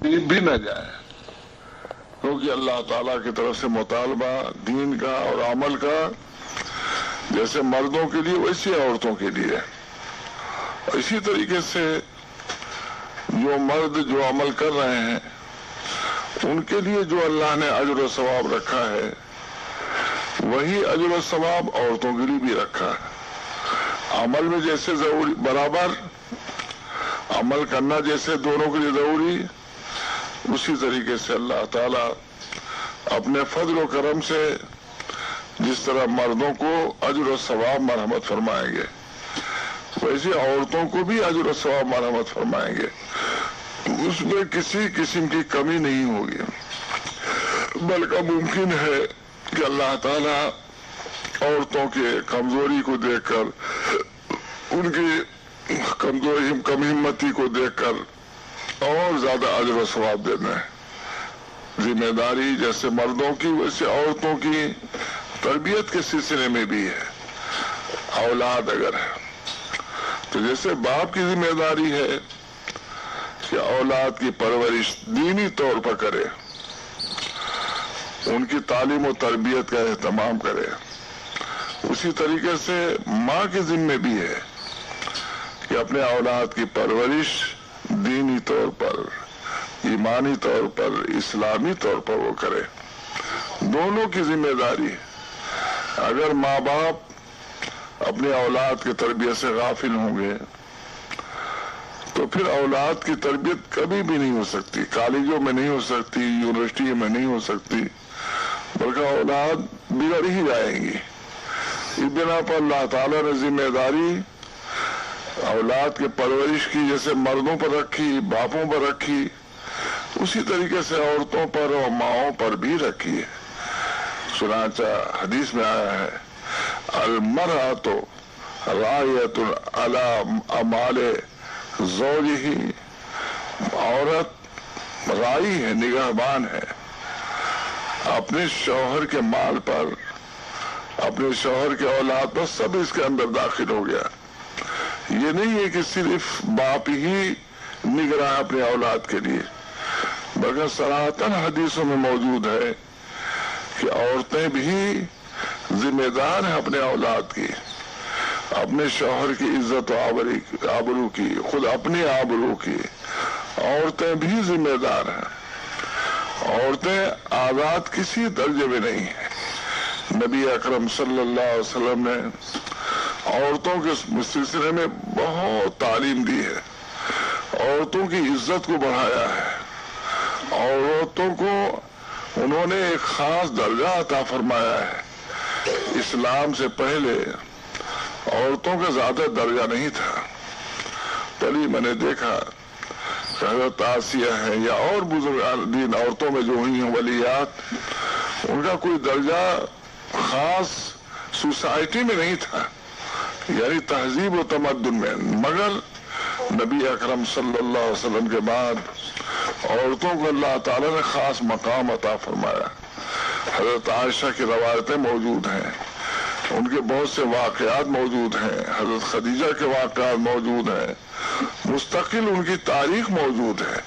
بھی نہ جائے، کیونکہ اللہ تعالیٰ کی طرف سے مطالبہ دین کا اور عمل کا جیسے مردوں کے لیے ویسے عورتوں کے لیے. اسی طریقے سے جو مرد جو عمل کر رہے ہیں ان کے لیے جو اللہ نے اجر و ثواب رکھا ہے وہی اجر و ثواب عورتوں کے لیے بھی رکھا ہے. عمل میں جیسے ضروری برابر عمل کرنا جیسے دونوں کے لیے ضروری، اسی طریقے سے اللہ تعالیٰ اپنے فضل و کرم سے جس طرح مردوں کو اجر و ثواب مرحمت فرمائیں گے ویسے عورتوں کو بھی اجر و ثواب مرحمت فرمائیں گے. اس میں کسی قسم کی کمی نہیں ہوگی، بلکہ ممکن ہے کہ اللہ تعالیٰ عورتوں کے کمزوری کو دیکھ کر ان کی کمزوری کم ہمتی کو دیکھ کر اور زیادہ اجر و ثواب دینا ہے. ذمہ داری جیسے مردوں کی ویسے عورتوں کی تربیت کے سلسلے میں بھی ہے. اولاد اگر ہے تو جیسے باپ کی ذمہ داری ہے کہ اولاد کی پرورش دینی طور پر کرے، ان کی تعلیم و تربیت کا اہتمام کرے، اسی طریقے سے ماں کے ذمہ بھی ہے کہ اپنے اولاد کی پرورش دینی طور پر، ایمانی طور پر، اسلامی طور پر وہ کرے. دونوں کی ذمہ داری ہے. اگر ماں باپ اپنے اولاد کی تربیت سے غافل ہوں گے تو پھر اولاد کی تربیت کبھی بھی نہیں ہو سکتی، کالجوں میں نہیں ہو سکتی، یونیورسٹی میں نہیں ہو سکتی، بلکہ اولاد بگڑ ہی جائیں گی. اس بنا پر اللہ تعالیٰ نے ذمہ داری اولاد کے پرورش کی جیسے مردوں پر رکھی، باپوں پر رکھی، اسی طریقے سے عورتوں پر اور ماؤں پر بھی رکھی ہے. چنانچہ حدیث میں آیا ہے المرأۃ راعیۃ علی اموال زوجہ، عورت رائی ہے، نگہبان ہے اپنے شوہر کے مال پر، اپنے شوہر کے اولاد پر، سب اس کے اندر داخل ہو گیا. یہ نہیں ہے کہ صرف باپ ہی نگراں اپنے اولاد کے لیے، بلکہ صراحتاً حدیثوں میں موجود ہے کہ عورتیں بھی ذمہ دار ہیں اپنے اولاد کی، اپنے شوہر کی عزت و آبرو کی، خود اپنی آبرو کی. عورتیں بھی ذمہ دار ہیں. عورتیں آزاد کسی درجے میں نہیں ہیں. نبی اکرم صلی اللہ علیہ وسلم نے عورتوں کے سلسلے میں بہت تعلیم دی ہے، عورتوں کی عزت کو بڑھایا ہے، عورتوں کو انہوں نے ایک خاص درجہ عطا فرمایا ہے. اسلام سے پہلے عورتوں کا زیادہ درجہ نہیں تھا. پہلے میں نے دیکھا حضرت آسیہ ہیں یا اور بزرگان عورتوں میں جو ہوئی ہیں ولیات، ان کا کوئی درجہ خاص سوسائٹی میں نہیں تھا، یعنی تہذیب و تمدن میں. مگر نبی اکرم صلی اللہ علیہ وسلم کے بعد عورتوں کو اللہ تعالیٰ نے خاص مقام عطا فرمایا. حضرت عائشہ کی روایتیں موجود ہیں، ان کے بہت سے واقعات موجود ہیں، حضرت خدیجہ کے واقعات موجود ہیں، مستقل ان کی تاریخ موجود ہے.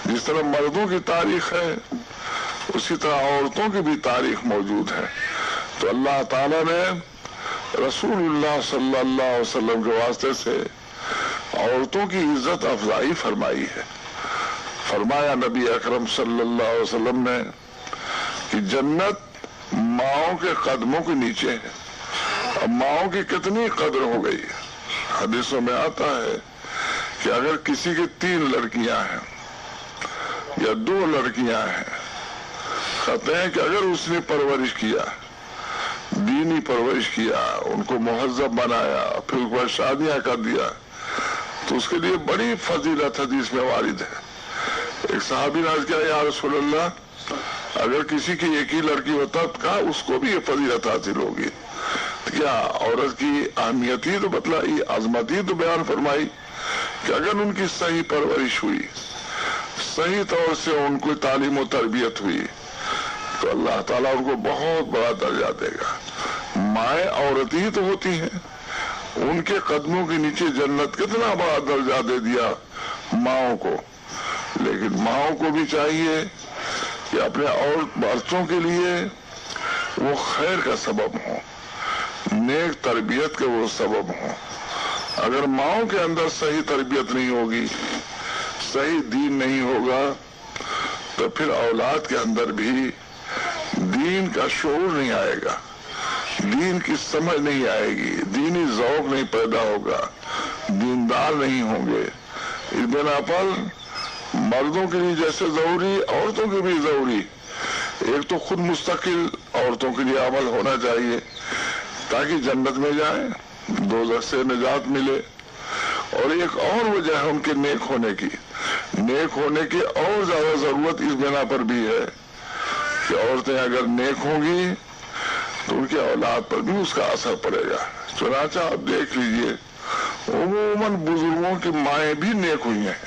جس طرح مردوں کی تاریخ ہے اسی طرح عورتوں کی بھی تاریخ موجود ہے. تو اللہ تعالیٰ نے رسول اللہ صلی اللہ علیہ وسلم کے واسطے سے عورتوں کی عزت افزائی فرمائی ہے. فرمایا نبی اکرم صلی اللہ علیہ وسلم نے کہ جنت ماؤں کے قدموں کے نیچے ہے. اب ماؤں کی کتنی قدر ہو گئی. حدیثوں میں آتا ہے کہ اگر کسی کی 3 لڑکیاں ہیں یا 2 لڑکیاں ہیں، کہتے ہیں کہ اگر اس نے پرورش کیا، دینی پرورش کیا، ان کو مہذب بنایا، پھر اس پر شادیاں کر دیا، تو اس کے لیے بڑی فضیلت حدیث میں وارد ہے. ایک صحابی نے عرض کیا یا رسول اللہ، اگر کسی کی ایک ہی لڑکی ہوتا تو کہا اس کو بھی یہ فضیلت حاصل ہوگی. کیا عورت کی اہمیت ہی تو بتلائی، عظمت ہی تو بیان فرمائی کہ اگر ان کی صحیح پرورش ہوئی، صحیح طور سے ان کو تعلیم و تربیت ہوئی، تو اللہ تعالیٰ ان کو بہت بڑا درجہ دے گا. مائیں عورت ہی تو ہوتی ہیں، ان کے قدموں کے نیچے جنت کتنا بڑا درجہ دے دیا ماؤں کو. لیکن ماؤں کو بھی چاہیے کہ اپنے اور بچوں کے لیے وہ خیر کا سبب ہوں، نیک تربیت کے وہ سبب ہوں۔ اگر ماؤں کے اندر صحیح تربیت نہیں ہوگی، صحیح دین نہیں ہوگا، تو پھر اولاد کے اندر بھی دین کا شعور نہیں آئے گا، دین کی سمجھ نہیں آئے گی، دینی ذوق نہیں پیدا ہوگا، دیندار نہیں ہوں گے۔ اس بنا پر مردوں کے لیے جیسے ضروری، عورتوں کے بھی ضروری، ایک تو خود مستقل عورتوں کے لیے عمل ہونا چاہیے تاکہ جنت میں جائیں، دوزخ سے نجات ملے، اور ایک اور وجہ ہے ان کے نیک ہونے کی، نیک ہونے کی اور زیادہ ضرورت اس بنا پر بھی ہے کہ عورتیں اگر نیک ہوں گی تو ان کے اولاد پر بھی اس کا اثر پڑے گا۔ چنانچہ آپ دیکھ لیجئے عموماً بزرگوں کی مائیں بھی نیک ہوئی ہیں۔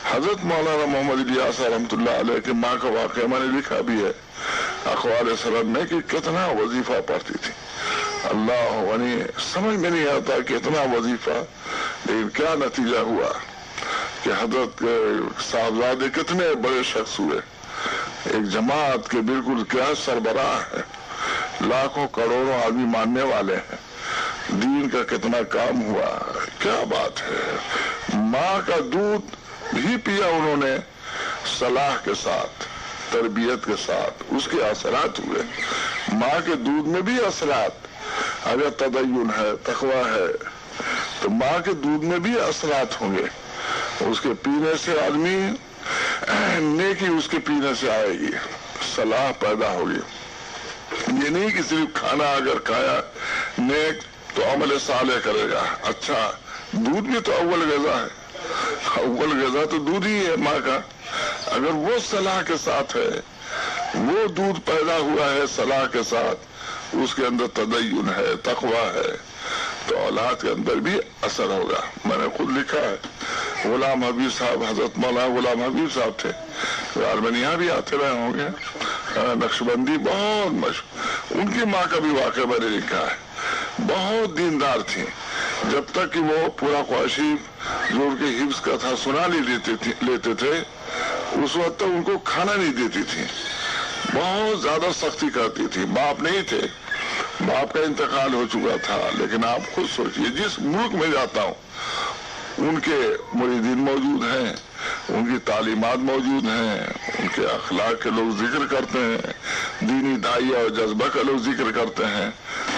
حضرت مولانا محمد الیاس رحمۃ اللہ علیہ کے ماں کا واقعہ میں نے لکھا بھی ہے اخبار سرد میں کہ کتنا وظیفہ پڑھتی تھی، اللہ ونی سمجھ میں نہیں آتا کہ اتنا وظیفہ، لیکن کیا نتیجہ ہوا کہ حضرت کے صاحبزادے کتنے بڑے شخص ہوئے، ایک جماعت کے بالکل کیا سربراہ ہے، لاکھوں کروڑوں آدمی ماننے والے ہیں، دین کا کتنا کام ہوا، کیا بات ہے۔ ماں کا دودھ بھی پیا انہوں نے صلاح کے ساتھ، تربیت کے ساتھ، اس کے اثرات ہوئے۔ ماں کے دودھ میں بھی اثرات، اگر تدین ہے، تقوی ہے، تو ماں کے دودھ میں بھی اثرات ہوں گے۔ اس کے پینے سے آدمی نیکی اس کے پینے سے آئے گی، صلاح پیدا ہوگی۔ یہ نہیں کہ صرف کھانا اگر کھایا نیک تو عمل صالح کرے گا۔ اچھا دودھ بھی تو اول غذا ہے، اول غذا تو دودھ ہی ہے ماں کا۔ اگر وہ صلاح کے ساتھ ہے، وہ دودھ پیدا ہوا ہے صلاح کے ساتھ، اس کے اندر تدین ہے، تقوی ہے، تو اولاد کے اندر بھی اثر ہوگا۔ میں نے خود لکھا ہے، غلام حبیب صاحب، حضرت مولانا غلام حبیب صاحب تھے، آرمینیا بھی آتے رہے ہوں گے، نقشبندی بہت مشہور، ان کی ماں کا بھی واقعہ میں نے لکھا ہے، بہت دیندار تھی، جب تک کہ وہ پورا قواشی جو ان کے حفظ کا تھا سنا نہیں لیتے تھے، اس وقت تک ان کو کھانا نہیں دیتی تھی، بہت زیادہ سختی کرتی تھی۔ باپ نہیں تھے، باپ کا انتقال ہو چکا تھا، لیکن آپ خود سوچئے جس ملک میں جاتا ہوں ان کے مریدین موجود ہیں، ان کی تعلیمات موجود ہیں، ان کے اخلاق کے لوگ ذکر کرتے ہیں، دینی داعیہ اور جذبہ کا لوگ ذکر کرتے ہیں۔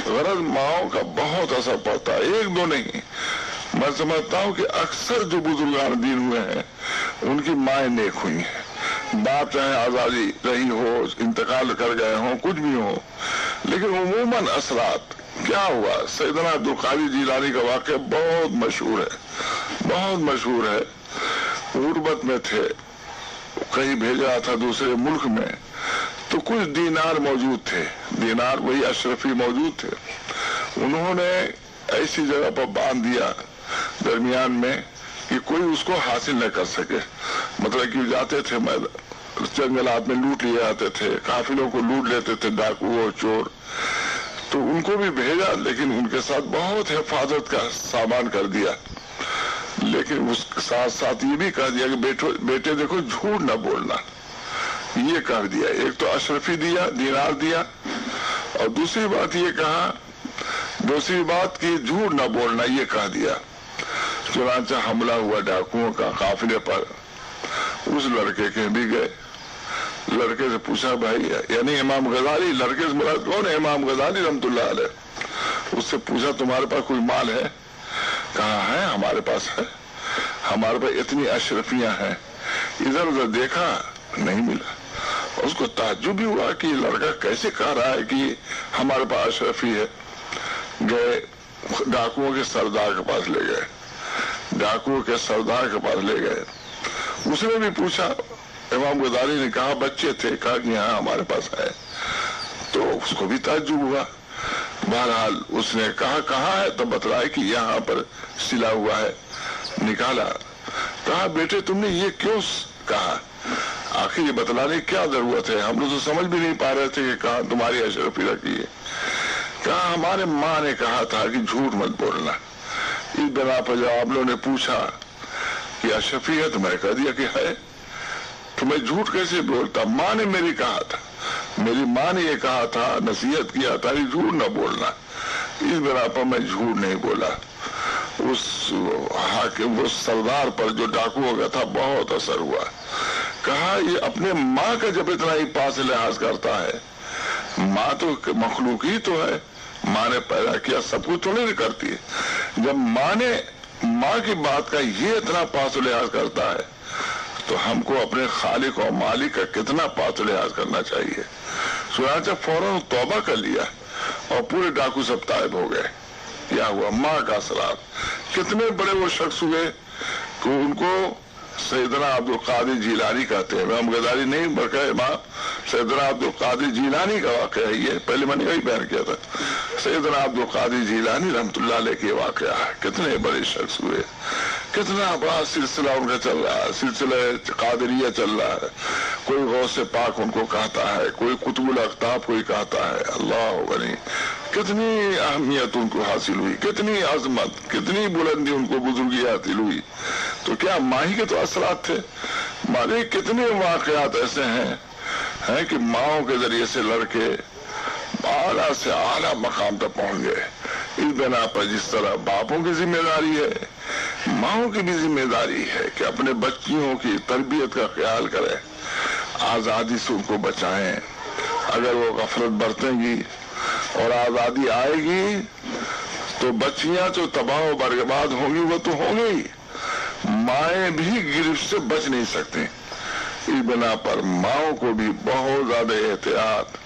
غرض ماؤں کا بہت اثر پڑتا ہے، ایک دو نہیں۔ میں سمجھتا ہوں کہ اکثر جو بزرگان دین ہوئے ہیں ان کی مائیں نیک ہوئی ہیں، باپ چاہے آزادی رہی ہو، انتقال کر گئے ہوں، کچھ بھی ہو، لیکن عموماً اثرات کیا ہوا۔ سیدنا عبدالقادر جیلانی کا واقعہ بہت مشہور ہے، بہت مشہور ہے۔ غربت میں تھے، کہیں بھیجا تھا دوسرے ملک میں، تو کچھ دینار موجود تھے، دینار وہی اشرفی موجود تھے، انہوں نے ایسی جگہ پر باندھ دیا درمیان میں کہ کوئی اس کو حاصل نہ کر سکے۔ مطلب کہ جاتے تھے جنگلات میں لوٹ لیے آتے تھے، قافلوں کو لوٹ لیتے تھے ڈاکو اور چور، تو ان کو بھی بھیجا، لیکن ان کے ساتھ بہت حفاظت کا سامان کر دیا، لیکن اس کے ساتھ ساتھ یہ بھی کہہ دیا کہ بیٹے دیکھو جھوٹ نہ بولنا، یہ کہہ دیا۔ ایک تو اشرفی دیا، دینار دیا، اور دوسری بات یہ کہا، دوسری بات کی جھوٹ نہ بولنا، یہ کہہ دیا۔ چنانچہ حملہ ہوا ڈاکوؤں کا قافلے پر، اس لڑکے کے بھی گئے، لڑکے سے پوچھا بھائی، یعنی امام غزالی، لڑکے سے مراد کون ہے؟ امام غزالی رحمۃ اللہ علیہ۔ اس سے پوچھا تمہارے پاس کوئی مال ہے؟ کہا ہے ہمارے پاس ہے، ہمارے پاس اتنی اشرفیاں ہیں۔ ادھر ادھر دیکھا نہیں ملا، اس کو تعجب بھی ہوا کہ یہ لڑکا کیسے کہہ رہا ہے کہ ہمارے پاس اشرفی ہے۔ گئے ڈاکوؤں کے سردار کے پاس لے گئے، ڈاکوؤں کے سردار کے پاس لے گئے، اس نے بھی پوچھا، امام غزالی نے کہا بچے تھے، کہا کہ ہاں ہمارے پاس ہے، تو اس کو بھی تعجب ہوا۔ بہرحال اس نے کہا کہاں ہے، تو بتلایا کہ یہاں پر سلا ہوا ہے، نکالا، کہا بیٹے تم نے یہ کیوں کہا، آخر یہ بتلانے کی کیا ضرورت ہے، ہم لوگ تو سمجھ بھی نہیں پا رہے تھے کہ کہاں تمہاری اشرفی رکھی ہے۔ کہا ہمارے ماں نے کہا تھا کہ جھوٹ مت بولنا، اس بنا پر جب آپ لوگوں نے پوچھا کہ اشرفی ہے تو میں کہہ دیا کہ ہے، تو میں جھوٹ کیسے بولتا؟ ماں نے میری کہا تھا، میری ماں نے یہ کہا تھا، نصیحت کیا تھا کہ جھوٹ نہ بولنا، اس بنا پر میں جھوٹ نہیں بولا۔ اس حاکم، اس سردار پر جو ڈاکو ہو گیا تھا بہت اثر ہوا۔ کہا یہ اپنے ماں کا جب اتنا ہی پاس لحاظ کرتا ہے، ماں تو مخلوق ہی تو ہے، ماں نے پیدا کیا، سب کچھ تھوڑی نہیں کرتی ہے۔ جب ماں کی بات کا یہ اتنا پاس لحاظ کرتا ہے تو ہم کو اپنے خالق اور مالک کا کتنا پاس لحاظ کرنا چاہیے۔ چنانچہ فوراً توبہ کر لیا اور پورے ڈاکو سب طائب ہو گئے۔ کیا ہوا؟ ماں کا اثرات۔ کتنے بڑے وہ شخص ہوئے کہ ان کو سیدنا عبدالقادر جیلانی کہتے ہیں، امام غزالی نہیں بلکہ امام سیدنا عبدالقادر جیلانی کا واقعہ ہے یہ، پہلے میں نے یہی بیان کیا تھا۔ سیدنا عبدالقادر جیلانی رحمۃ اللہ علیہ کے واقعہ ہے، کتنے بڑے شخص ہوئے، کتنا بڑا سلسلہ ان کا چل رہا ہے، سلسلہ قادریہ چل رہا ہے۔ کوئی غوث پاک ان کو کہتا ہے، کوئی قطب الاقطاب کوئی کہتا ہے، اللہ غنی۔ کتنی اہمیت ان کو حاصل ہوئی، کتنی عظمت، کتنی بلندی ان کو بزرگی حاصل ہوئی۔ تو کیا ماہی کے تو اثرات تھے؟ ہمارے کتنے واقعات ایسے ہیں کہ ماؤں کے ذریعے سے لڑکے اعلیٰ سے اعلیٰ مقام تک پہنچ گئے۔ اس بنا پر جس طرح باپوں کی ذمہ داری ہے، ماؤں کی بھی ذمہ داری ہے کہ اپنے بچیوں کی تربیت کا خیال کریں، آزادی سے ان کو بچائیں۔ اگر وہ غفلت برتیں گی اور آزادی آئے گی تو بچیاں جو تباہ و برباد ہوں گی وہ تو ہوں گی، مائیں بھی گرفت سے بچ نہیں سکتے۔ اس بنا پر ماؤں کو بھی بہت زیادہ احتیاط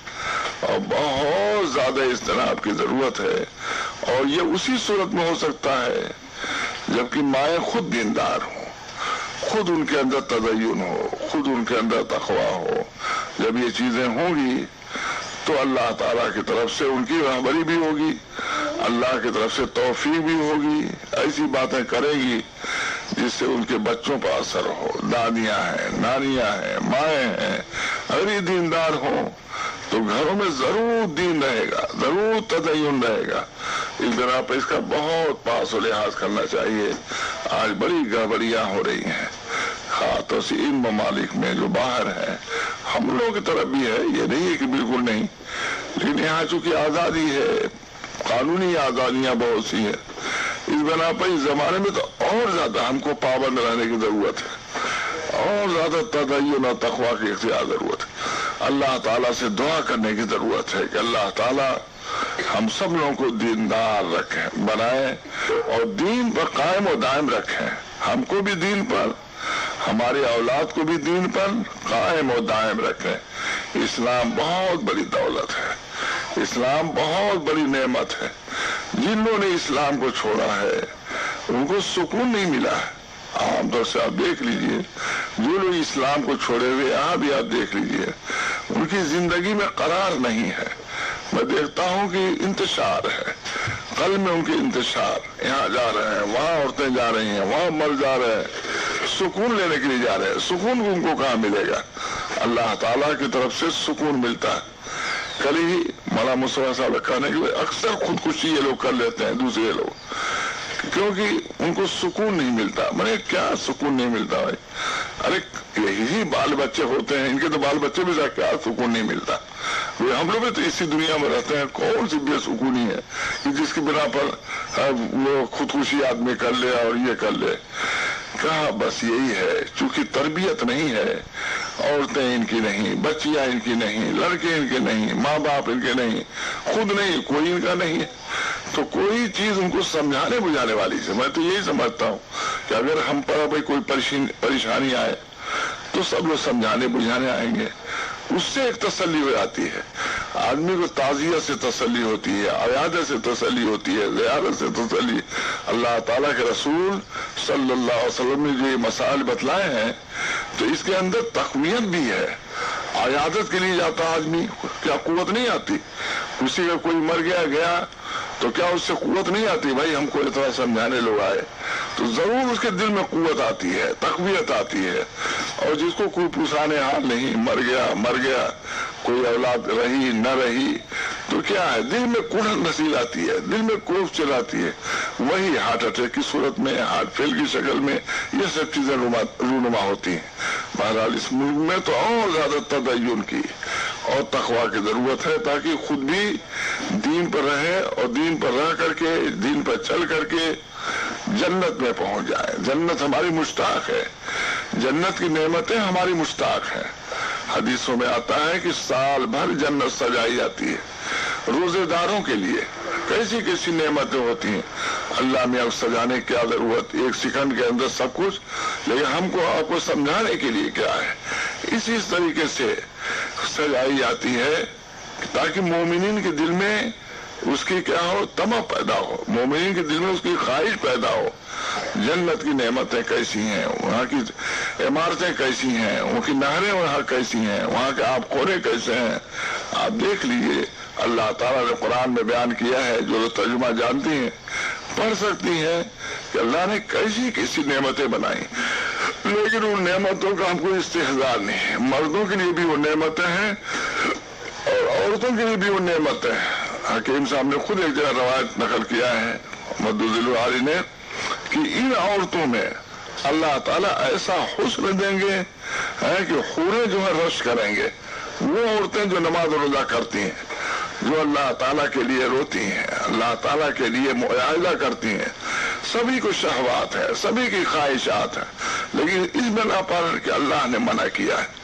اور بہت زیادہ اجتناب کی ضرورت ہے، اور یہ اسی صورت میں ہو سکتا ہے جبکہ مائیں خود دیندار ہوں، خود ان کے اندر تدین ہو، خود ان کے اندر تقویٰ ہو۔ جب یہ چیزیں ہوں گی تو اللہ تعالیٰ کی طرف سے ان کی رہبری بھی ہوگی، اللہ کی طرف سے توفیق بھی ہوگی، ایسی باتیں کرے گی جس سے ان کے بچوں پر اثر ہو۔ دادیاں ہیں، نانیاں ہیں، مائیں ہیں، اگر یہ دیندار ہوں تو گھروں میں ضرور دین رہے گا، ضرور تدین رہے گا۔ اس بنا پر اس کا بہت پاس و لحاظ کرنا چاہیے۔ آج بڑی گڑبڑیاں ہو رہی ہیں، خاص طور سے ان ممالک میں جو باہر ہیں، ہم لوگوں کی طرف بھی ہے، یہ نہیں ہے کہ بالکل نہیں، لیکن یہاں چونکہ آزادی ہے، قانونی آزادیاں بہت سی ہیں، اس بنا پر اس زمانے میں تو اور زیادہ ہم کو پابند رہنے کی ضرورت ہے، اور زیادہ تدین اور تقویٰ کی اختیار ضرورت ہے۔ اللہ تعالیٰ سے دعا کرنے کی ضرورت ہے کہ اللہ تعالیٰ ہم سب لوگوں کو دیندار رکھیں، بنائیں اور دین پر قائم و دائم رکھیں، ہم کو بھی دین پر، ہماری اولاد کو بھی دین پر قائم و دائم رکھیں۔ اسلام بہت بڑی دولت ہے، اسلام بہت بڑی نعمت ہے۔ جن لوگوں نے اسلام کو چھوڑا ہے ان کو سکون نہیں ملا ہے۔ عام طور سے آپ دیکھ لیجئے، جو لوگ اسلام کو چھوڑے ہوئے یہاں بھی آپ دیکھ لیجئے، ان کی زندگی میں قرار نہیں ہے۔ میں دیکھتا ہوں کہ انتشار ہے، قلب میں ان کے انتشار، یہاں جا رہے ہیں، وہاں عورتیں جا رہی ہیں، وہاں مرد جا رہے ہیں، سکون لینے کے لیے جا رہے ہیں۔ سکون ان کو کہاں ملے گا؟ اللہ تعالیٰ کی طرف سے سکون ملتا ہے۔ کل ہی مولانا مصطفیٰ صاحب کہنے کے لیے اکثر خودکشی یہ لوگ کر لیتے ہیں، دوسرے لوگ، کیونکہ ان کو سکون نہیں ملتا۔ میں نے کیا سکون نہیں ملتا بھائی؟ ارے یہی بال بچے ہوتے ہیں، ان کے تو بال بچے بھی کیا سکون نہیں ملتا؟ ہم لوگ بھی تو اسی دنیا میں رہتے ہیں، کون سی بے سکونی ہے کہ جس کی بنا پر وہ خودکشی آدمی کر لے اور یہ کر لے؟ کہا بس یہی ہے، چونکہ تربیت نہیں ہے، عورتیں ان کی نہیں، بچیاں ان کی نہیں، لڑکے ان کے نہیں، ماں باپ ان کے نہیں، خود نہیں، کوئی ان کا نہیں ہے، تو کوئی چیز ان کو سمجھانے بجھانے والی سے میں تو یہی سمجھتا ہوں کہ اگر ہم پر بھائی کوئی پریشانی آئے تو سب لوگ سمجھانے بجھانے آئیں گے، اس سے ایک تسلی ہو جاتی ہے، آدمی کو تعزیت سے تسلی ہوتی ہے، عیادت سے تسلی ہوتی ہے، زیارت سے تسلی۔ اللہ تعالیٰ کے رسول صلی اللہ علیہ وسلم نے جو یہ مسائل بتلائے ہیں تو اس کے اندر تقویت بھی ہے۔ عیادت کے لیے جاتا آدمی، کیا قوت نہیں آتی؟ کسی کا کوئی مر گیا تو کیا اس سے قوت نہیں آتی؟ بھائی ہم کو اتنا سمجھانے لوگ آئے تو ضرور اس کے دل میں قوت آتی ہے، تقویت آتی ہے۔ اور جس کو کوئی پوچھانے حال نہیں، مر گیا، کوئی اولاد رہی نہ رہی، تو کیا ہے؟ دل میں کڑھن نصیل آتی ہے، دل میں کوف چلاتی ہے، وہی ہارٹ اٹیک کی صورت میں، ہارٹ فیل کی شکل میں یہ سب چیزیں رونما ہوتی ہیں۔ بہرحال اس ملک میں تو اور زیادہ تدین کی اور تقوی کی ضرورت ہے تاکہ خود بھی دین پر رہے اور دین پر رہ کر کے دین پر چل کر کے جنت میں پہنچ جائے. جنت ہماری مشتاق ہے, جنت کی نعمتیں ہماری مشتاق ہیں. حدیثوں میں آتا ہے کہ سال بھر جنت سجائی جاتی ہے. روزے داروں کے لیے کیسی کیسی نعمتیں ہوتی ہیں. اللہ میں اب سجانے کی کیا ضرورت, ایک سیکنڈ کے اندر سب کچھ, لیکن ہم کو آپ کو سمجھانے کے لیے کیا ہے. اسی طریقے سے سجائی جاتی ہے تاکہ مومنین کے دل میں اس کی کیا ہو, طمع پیدا ہو, مومنین کے دل میں اس کی خواہش پیدا ہو. جنت کی نعمتیں کیسی ہیں, وہاں کی عمارتیں کیسی ہیں, وہاں کی نہریں وہاں کیسی ہیں, وہاں کے آب خورے کیسے ہیں, آپ دیکھ لیجئے. اللہ تعالیٰ نے قرآن میں بیان کیا ہے, جو ترجمہ جانتی ہیں پڑھ سکتی ہیں کہ اللہ نے کیسی کیسی نعمتیں بنائی. لیکن ان نعمتوں کا ہم کو استحضار نہیں ہے. مردوں کے لیے بھی وہ نعمتیں ہیں اور عورتوں کے لیے بھی وہ نعمتیں ہیں. حکیم صاحب نے خود ایک جگہ روایت نقل کیا ہے مدد العالی نے کہ ان عورتوں میں اللہ تعالیٰ ایسا حسن دیں گے کہ حوریں جو ہے رش کریں گے. وہ عورتیں جو نماز و روزہ کرتی ہیں, جو اللہ تعالیٰ کے لیے روتی ہیں, اللہ تعالیٰ کے لیے معاہدہ کرتی ہیں, سبھی کو شہوات ہے, سبھی کی خواہشات ہیں, لیکن اس بنا پر کہ اللہ نے منع کیا ہے,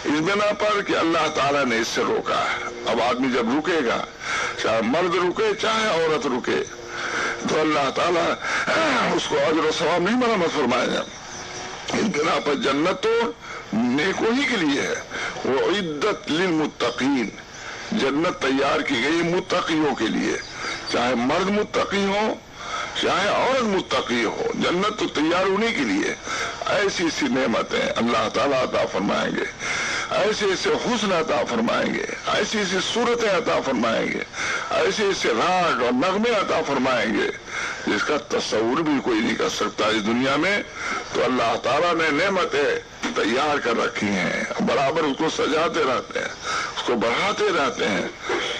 اس بنا پر کہ اللہ تعالیٰ نے اس سے روکا ہے. اب آدمی جب رکے گا, چاہے مرد رکے چاہے عورت رکے, تو اللہ تعالیٰ اس کو اجر و ثواب نہیں مرمت فرمائے گا. اس بنا پر جنت تو نیکوں ہی کے لیے ہے. وہ عدت للمتقین, جنت تیار کی گئی متقیوں کے لیے, چاہے مرد متقی ہو چاہے عورت متقی ہو, جنت تو تیار ہونے کے لیے. ایسی ایسی نعمتیں اللہ تعالیٰ عطا فرمائیں گے, ایسے ایسے حسن عطا فرمائیں گے, ایسی ایسی صورتیں عطا فرمائیں گے, ایسے ایسے راگ اور نغمے عطا فرمائیں گے جس کا تصور بھی کوئی نہیں کر سکتا اس دنیا میں. تو اللہ تعالیٰ نے نعمتیں تیار کر رکھی ہیں, برابر اس کو سجاتے رہتے ہیں, اس کو بڑھاتے رہتے ہیں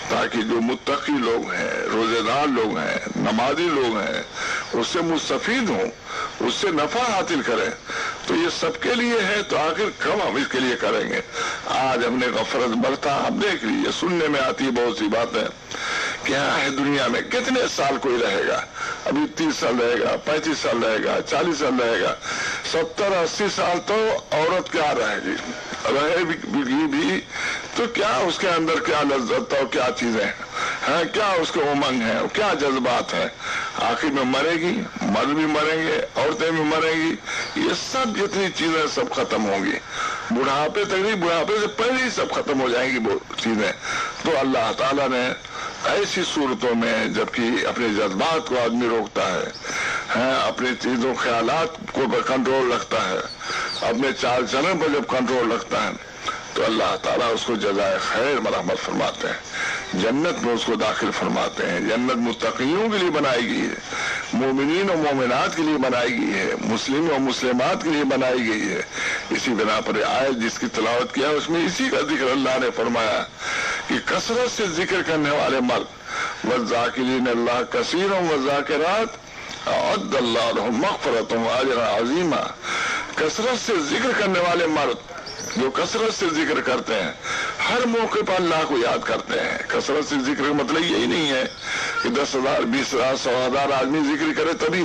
تاکہ جو متقی لوگ ہیں, روزے دار لوگ ہیں, نمازی لوگ ہیں, اس سے مستفید ہوں, اس سے نفع حاصل کریں. تو یہ سب کے لیے ہے, تو آخر کم ہم اس کے لیے کریں گے. آج ہم نے غفلت برتا, ہم دیکھ لیجیے سننے میں آتی ہے بہت سی باتیں. کیا ہے دنیا میں کتنے سال کوئی رہے گا, ابھی 30 سال رہے گا, 35 سال رہے گا, 40 سال رہے گا, 70-80 سال تو عورت کیا رہے گی, رہے بھی تو کیا اس کے اندر کیا لذت اور کیا چیزیں ہیں, کیا اس کے امنگ ہیں, کیا جذبات ہیں. آخر میں مرے گی, مرد بھی مریں گے, عورتیں بھی مریں گی, یہ سب جتنی چیزیں سب ختم ہوں گی. بڑھاپے تک نہیں, بڑھاپے سے پہلے ہی سب ختم ہو جائیں گی وہ چیزیں. تو اللہ تعالیٰ نے ایسی صورتوں میں جبکہ اپنے جذبات کو آدمی روکتا ہے, اپنی چیزوں خیالات کو کنٹرول رکھتا ہے, اپنے چال چلن پر جب کنٹرول رکھتا ہے, تو اللہ تعالیٰ اس کو جزائے خیر مرحمت فرماتے ہیں, جنت میں اس کو داخل فرماتے ہیں. جنت متقیوں کے لیے بنائی گئی ہے, مومنین و مومنات کے لیے بنائی گئی ہے, مسلم و مسلمات کے لیے بنائی گئی ہے. اسی بنا پر آیت جس کی تلاوت کیا اس میں اسی کا ذکر اللہ نے فرمایا کہ کثرت سے ذکر کرنے والے مرد والذاکرین اللہ کثیرا والذاکرات اعد اللہ لهم مغفرۃ واجرا عظیما. کثرت سے ذکر کرنے والے مرد جو کثرت سے ذکر کرتے ہیں, ہر موقع پر اللہ کو یاد کرتے ہیں. کثرت سے ذکر کا مطلب یہی نہیں ہے کہ 10,000 20,000 100,000 آدمی ذکر کرے تبھی,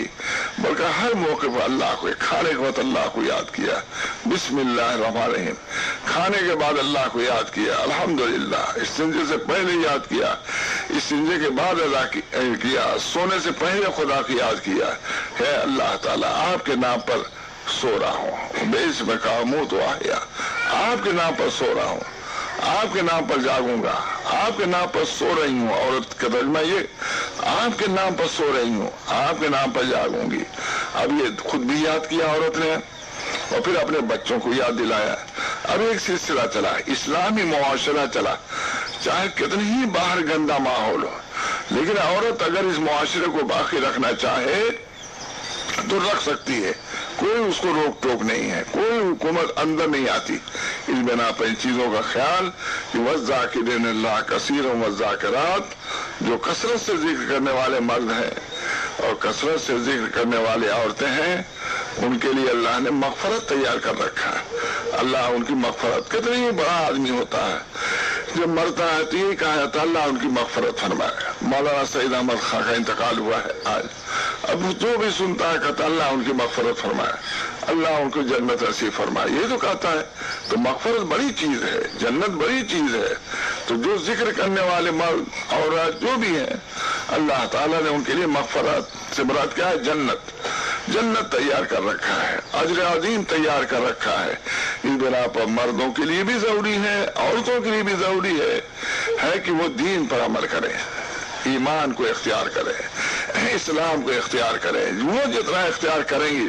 بلکہ ہر موقع پر اللہ کو, کھانے کے وقت اللہ کو یاد کیا, بسم اللہ الرحمن الرحیم, کھانے کے بعد اللہ کو یاد کیا, الحمدللہ, استنجے سے پہلے یاد کیا, استنجے کے بعد ادا کیا, سونے سے پہلے خدا کی یاد کیا ہے. اللہ تعالیٰ آپ کے نام پر سو رہا ہوں, بیس میں کہا منہ تو آیا, آپ کے نام پر سو رہا ہوں, آپ کے نام پر جاگوں گا, آپ کے نام پر سو رہی ہوں. عورت کا ترجمہ یہ, آپ کے نام پر سو رہی ہوں, آپ کے نام پر جاگوں گی. اب یہ خود بھی یاد کیا عورت نے, اور پھر اپنے بچوں کو یاد دلایا. اب ایک سلسلہ چلا, اسلامی معاشرہ چلا, چاہے کتنی ہی باہر گندا ماحول ہو, لیکن عورت اگر اس معاشرے کو باقی رکھنا چاہے تو رکھ سکتی ہے, کوئی اس کو روک ٹوک نہیں ہے, کوئی حکومت اندر نہیں آتی. اس بنا پر ان چیزوں کا خیال کہ والذاکرین اللہ کثیرا والذاکرات, جو کثرت سے ذکر کرنے والے مرد ہیں اور کثرت سے ذکر کرنے والی عورتیں ہیں, ان کے لیے اللہ نے مغفرت تیار کر رکھا ہے. اللہ ان کی مغفرت، کتنی ہی بڑا آدمی ہوتا ہے جب مرتا ہے تو یہ کہا جاتا ہے اللہ ان کی مغفرت فرمائے۔ مولانا سعید احمد خان کا انتقال ہوا ہے آج، اب جو بھی سنتا ہے کہتا اللہ ان کی مغفرت فرمائے، اللہ ان کو جنت نصیب فرمائے، یہ تو کہتا ہے۔ تو مغفرت بڑی چیز ہے، جنت بڑی چیز ہے، تو جو ذکر کرنے والے مرد عورت جو بھی ہیں اللہ تعالیٰ نے ان کے لیے مغفرت سے مراد کیا ہے؟ جنت، جنت تیار کر رکھا ہے، اجر عظیم تیار کر رکھا ہے۔ اس بنا پر مردوں کے لیے بھی ضروری ہے، عورتوں کے لیے بھی ضروری ہے کہ وہ دین پر عمل کریں، ایمان کو اختیار کریں، اسلام کو اختیار کریں۔ وہ جتنا اختیار کریں گی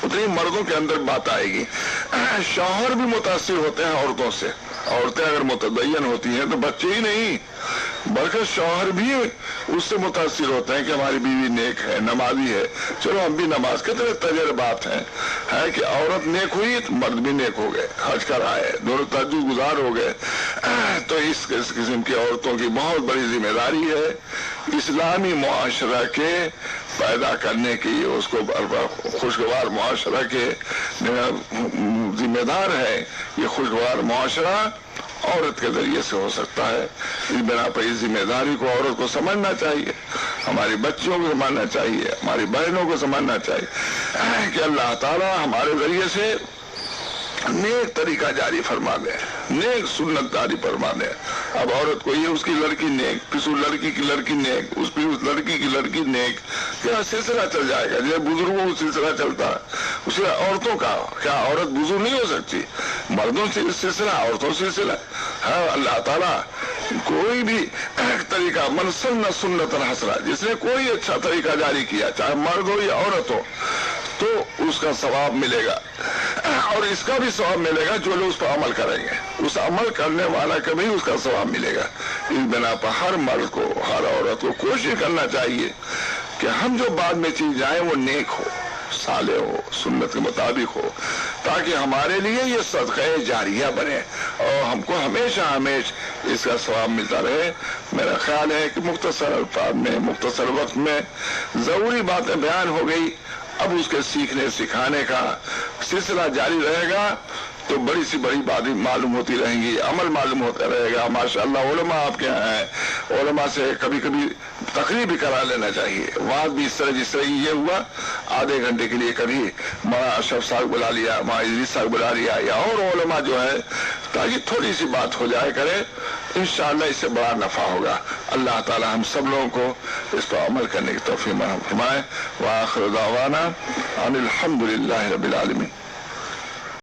اتنی مردوں کے اندر بات آئے گی۔ شوہر بھی متاثر ہوتے ہیں عورتوں سے، عورتیں اگر متدین ہوتی ہیں تو بچے ہی نہیں بلکہ شوہر بھی اس سے متاثر ہوتے ہیں کہ ہماری بیوی نیک ہے، نمازی ہے، چلو ہم بھی نماز۔ کتنے تجربات ہیں کہ عورت نیک ہوئی تو مرد بھی نیک ہو گئے، حج کر آئے، دونوں تہجد گزار ہو گئے۔ تو اس قسم کی عورتوں کی بہت بڑی ذمہ داری ہے اسلامی معاشرہ کے پیدا کرنے کی، اس کو خوشگوار معاشرہ کے ذمہ دار ہے۔ یہ خوشگوار معاشرہ عورت کے ذریعے سے ہو سکتا ہے۔ اس بنا پر اس ذمہ داری کو عورت کو سمجھنا چاہیے، ہماری بچیوں کو سمجھنا چاہیے، ہماری بہنوں کو سمجھنا چاہیے کہ اللہ تعالیٰ ہمارے ذریعے سے نیک طریقہ جاری فرما دے، نیک سنت جاری فرما دے۔ اب عورت کو یہ اس کی لڑکی نیک، پھر اس لڑکی کی لڑکی نیک، اس لڑکی کی لڑکی نیک، کیا سلسلہ چل جائے گا؟ جیسے بزرگوں کا سلسلہ چلتا ہے اسے عورتوں کا، کیا عورت بزرگ نہیں ہو سکتی؟ مردوں سے سلسلہ، عورتوں سے سلسلہ ہے۔ اللہ تعالیٰ کوئی بھی طریقہ من سن سنت حسنہ، جس نے کوئی اچھا طریقہ جاری کیا چاہے مرد ہو یا عورت ہو تو اس کا ثواب ملے گا، اور اس کا بھی ثواب ملے گا جو لوگ اس پر عمل کریں گے، اس عمل کرنے والا کا بھی اس کا ثواب ملے گا۔ اس بنا پر ہر مرد کو، ہر عورت کو کوشش کرنا چاہیے کہ ہم جو بعد میں چیز جائیں وہ نیک ہو، صالح ہو، سنت کے مطابق ہو، تاکہ ہمارے لیے یہ صدقہ جاریہ بنے اور ہم کو ہمیشہ اس کا ثواب ملتا رہے۔ میرا خیال ہے کہ مختصر الفاظ میں، مختصر وقت میں ضروری باتیں بیان ہو گئی۔ اب اس کے سیکھنے سکھانے کا سلسلہ جاری رہے گا تو بڑی سی بڑی باتیں معلوم ہوتی رہیں گی، عمل معلوم ہوتا رہے گا۔ ماشاءاللہ علماء آپ کے یہاں ہیں، علماء سے کبھی کبھی تقریر بھی کرا لینا چاہیے، وہاں بھی اس طرح یہ ہوا آدھے گھنٹے کے لیے کبھی مولانا اشرف صاحب بلا لیا، مولانا ادریس صاحب بلا لیا، یا اور علماء جو ہے، تاکہ تھوڑی سی بات ہو جائے کرے، انشاءاللہ اس سے بڑا نفع ہوگا۔ اللہ تعالی ہم سب لوگوں کو اس پر عمل کرنے کی توفیق فرمائے۔ وآخر دعوانا ان الحمدللہ رب العالمین۔